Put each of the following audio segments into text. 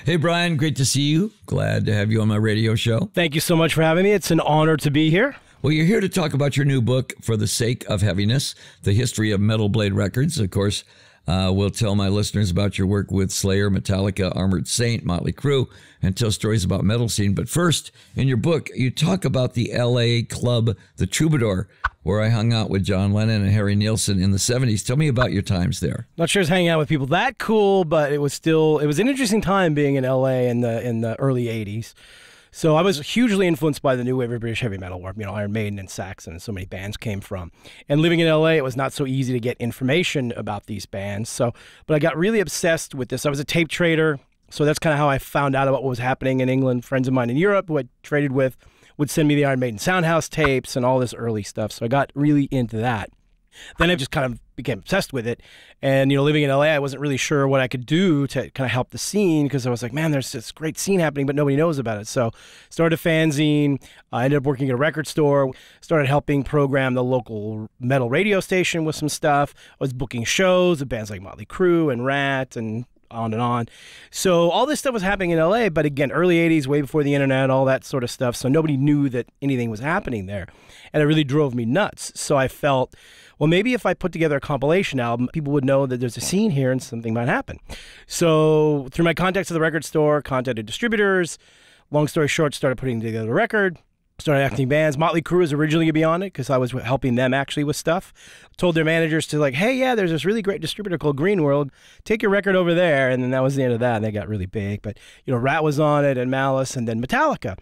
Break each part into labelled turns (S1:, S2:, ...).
S1: Hey, Brian, great to see you. Glad to have you on my radio show.
S2: Thank you so much for having me. It's an honor to be here.
S1: Well, you're here to talk about your new book, For the Sake of Heaviness, The History of Metal Blade Records. Of course, we'll tell my listeners about your work with Slayer, Metallica, Armored Saint, Motley Crue, and tell stories about metal scene. But first, in your book, you talk about the L.A. club, the Troubadour, where I hung out with John Lennon and Harry Nilsson in the 70s. Tell me about your times there.
S2: Not sure it's hanging out with people that cool, but it was an interesting time being in L.A. in the early 80s. So I was hugely influenced by the new wave of British heavy metal, where Iron Maiden and Saxon and so many bands came from. And living in LA, it was not so easy to get information about these bands. But I got really obsessed with this. I was a tape trader, so that's kind of how I found out about what was happening in England. Friends of mine in Europe who I traded with would send me the Iron Maiden Soundhouse tapes and all this early stuff. So I got really into that. Then I just kind of became obsessed with it. And, living in LA, I wasn't really sure what I could do to kind of help the scene, because I was like, man, there's this great scene happening, but nobody knows about it. So started a fanzine. I ended up working at a record store, started helping program the local metal radio station with some stuff. I was booking shows with bands like Motley Crue and Rat and on and on. So all this stuff was happening in LA, but again, early 80s, way before the internet, all that sort of stuff. So nobody knew that anything was happening there. And it really drove me nuts. So I felt, well, maybe if I put together a compilation album, people would know that there's a scene here and something might happen. So through my contacts at the record store, contacted distributors, long story short, started putting together a record, started acting bands. Motley Crue was originally going to be on it because I was helping them actually with stuff. Told their managers to hey, yeah, there's this really great distributor called Green World. Take your record over there. And then that was the end of that. And they got really big. But, Rat was on it and Malice and then Metallica.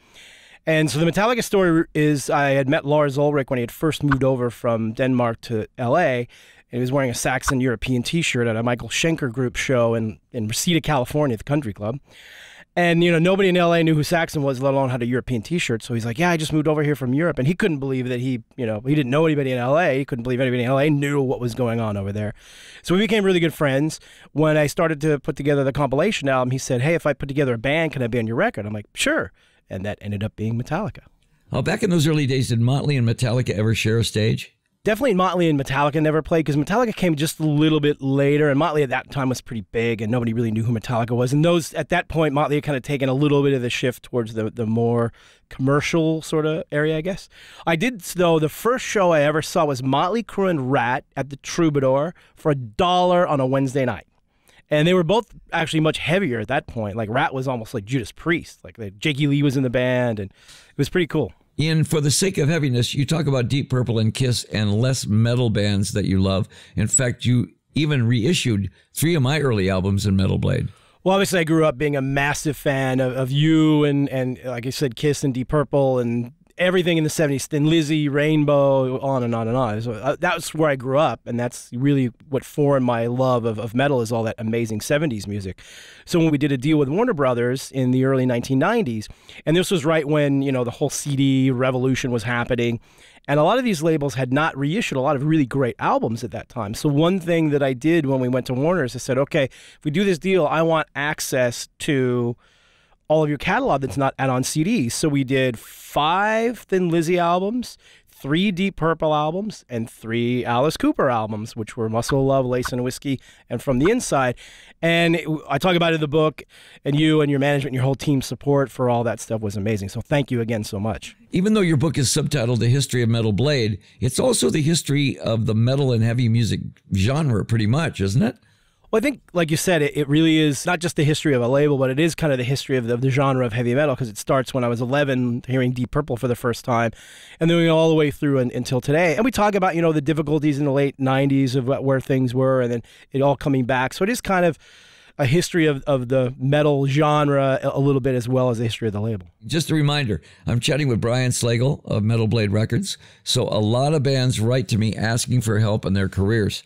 S2: And so the Metallica story is I had met Lars Ulrich when he had first moved over from Denmark to L.A., and he was wearing a Saxon European T-shirt at a Michael Schenker Group show in Reseda, California at the country club. And, nobody in L.A. knew who Saxon was, let alone had a European T-shirt. So he's like, yeah, I just moved over here from Europe. And he couldn't believe that he didn't know anybody in L.A. He couldn't believe anybody in L.A. knew what was going on over there. So we became really good friends. When I started to put together the compilation album, he said, hey, if I put together a band, can I be on your record? I'm like, sure. And that ended up being Metallica.
S1: Oh, back in those early days, did Motley and Metallica ever share a stage?
S2: Definitely Motley and Metallica never played, because Metallica came just a little bit later, and Motley at that time was pretty big, and nobody really knew who Metallica was. And at that point, Motley had kind of taken a little bit of the shift towards the more commercial sort of area, I guess. I did, though, the first show I ever saw was Motley Crue and Rat at the Troubadour for $1 on a Wednesday night. And they were both actually much heavier at that point. Like Rat was almost like Judas Priest. Jakey Lee was in the band, and it was pretty cool.
S1: Ian, For the Sake of Heaviness, you talk about Deep Purple and Kiss and less metal bands that you love. In fact, you even reissued 3 of my early albums in Metal Blade.
S2: Well, obviously, I grew up being a massive fan of you and like I said, Kiss and Deep Purple and everything in the 70s, Thin Lizzy, Rainbow, on and on and on. So that's where I grew up, and that's really what formed my love of metal, is all that amazing 70s music. So when we did a deal with Warner Brothers in the early 1990s, and this was right when, the whole CD revolution was happening, and a lot of these labels had not reissued a lot of really great albums at that time. So one thing that I did when we went to Warner is I said, okay, if we do this deal, I want access to all of your catalog that's not out on CDs. So we did 5 Thin Lizzy albums, 3 Deep Purple albums, and 3 Alice Cooper albums, which were Muscle of Love, Lace and Whiskey, and From the Inside. And I talk about it in the book, and you and your management and your whole team's support for all that stuff was amazing. So thank you again so much.
S1: Even though your book is subtitled The History of Metal Blade, it's also the history of the metal and heavy music genre, pretty much, isn't it?
S2: Well, I think, like you said, it really is not just the history of a label, but it is kind of the history of the genre of heavy metal, because it starts when I was 11, hearing Deep Purple for the first time, and then all the way through until today. And we talk about, the difficulties in the late 90s of where things were, and then it all coming back. So it is kind of a history of the metal genre a little bit, as well as the history of the label.
S1: Just a reminder, I'm chatting with Brian Slagel of Metal Blade Records. So a lot of bands write to me asking for help in their careers.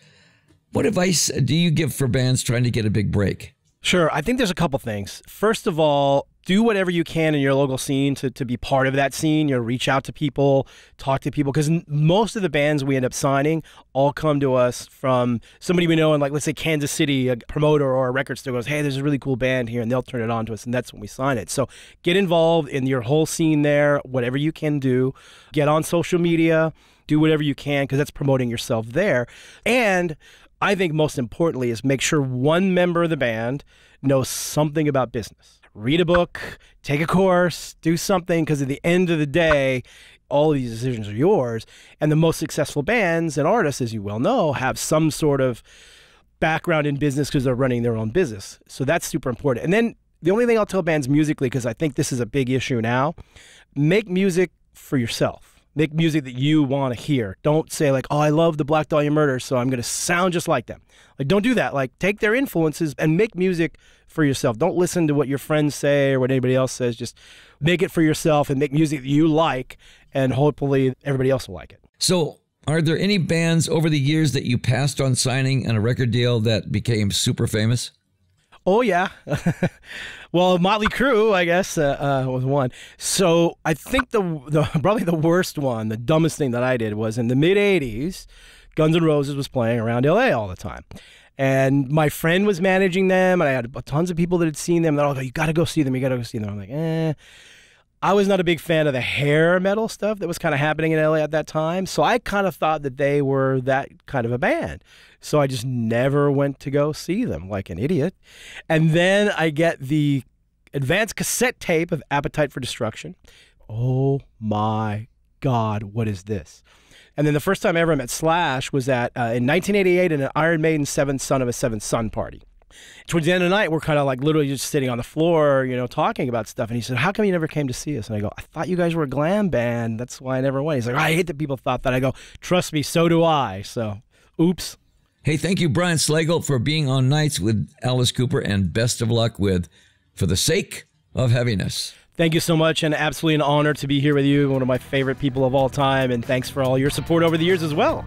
S1: What advice do you give for bands trying to get a big break?
S2: Sure. I think there's a couple things. First of all, do whatever you can in your local scene to be part of that scene. Reach out to people, talk to people, because most of the bands we end up signing all come to us from somebody we know in, let's say, Kansas City, a promoter or a record store goes, hey, there's a really cool band here, and they'll turn it on to us, and that's when we sign it. So get involved in your whole scene there, whatever you can do. Get on social media, do whatever you can, because that's promoting yourself there. And I think most importantly is make sure one member of the band knows something about business. read a book, take a course, do something, because at the end of the day, all of these decisions are yours. And the most successful bands and artists, as you well know, have some sort of background in business because they're running their own business. So that's super important. And then the only thing I'll tell bands musically, because I think this is a big issue now, make music for yourself. Make music that you want to hear. Don't say like, oh, I love the Black Dahlia Murder, so I'm going to sound just like them. Like, don't do that. Like, take their influences and make music for yourself. Don't listen to what your friends say or what anybody else says. Just make it for yourself and make music that you like, and hopefully everybody else will like it.
S1: So are there any bands over the years that you passed on signing on a record deal that became super famous?
S2: Oh, yeah. Well, Motley Crue, I guess, was one. So I think the probably the worst one, the dumbest thing that I did was in the mid-'80s, Guns N' Roses was playing around L.A. all the time. And my friend was managing them, and I had tons of people that had seen them. They're all like, you got to go see them, you got to go see them. I'm like, I was not a big fan of the hair metal stuff that was kind of happening in LA at that time. So I kind of thought that they were that kind of a band. So I just never went to go see them like an idiot. And then I get the advanced cassette tape of Appetite for Destruction. Oh my God, what is this? And then the first time I ever met Slash was in 1988 in an Iron Maiden Seventh Son of a Seventh Son party. Towards the end of the night, we're kind of like literally just sitting on the floor, talking about stuff. And he said, how come you never came to see us? And I go, I thought you guys were a glam band. That's why I never went. He's like, I hate that people thought that. I go, trust me, so do I. So, oops.
S1: Hey, thank you, Brian Slagel, for being on Nights with Alice Cooper, and best of luck with For the Sake of Heaviness.
S2: Thank you so much, and absolutely an honor to be here with you, one of my favorite people of all time. And thanks for all your support over the years as well.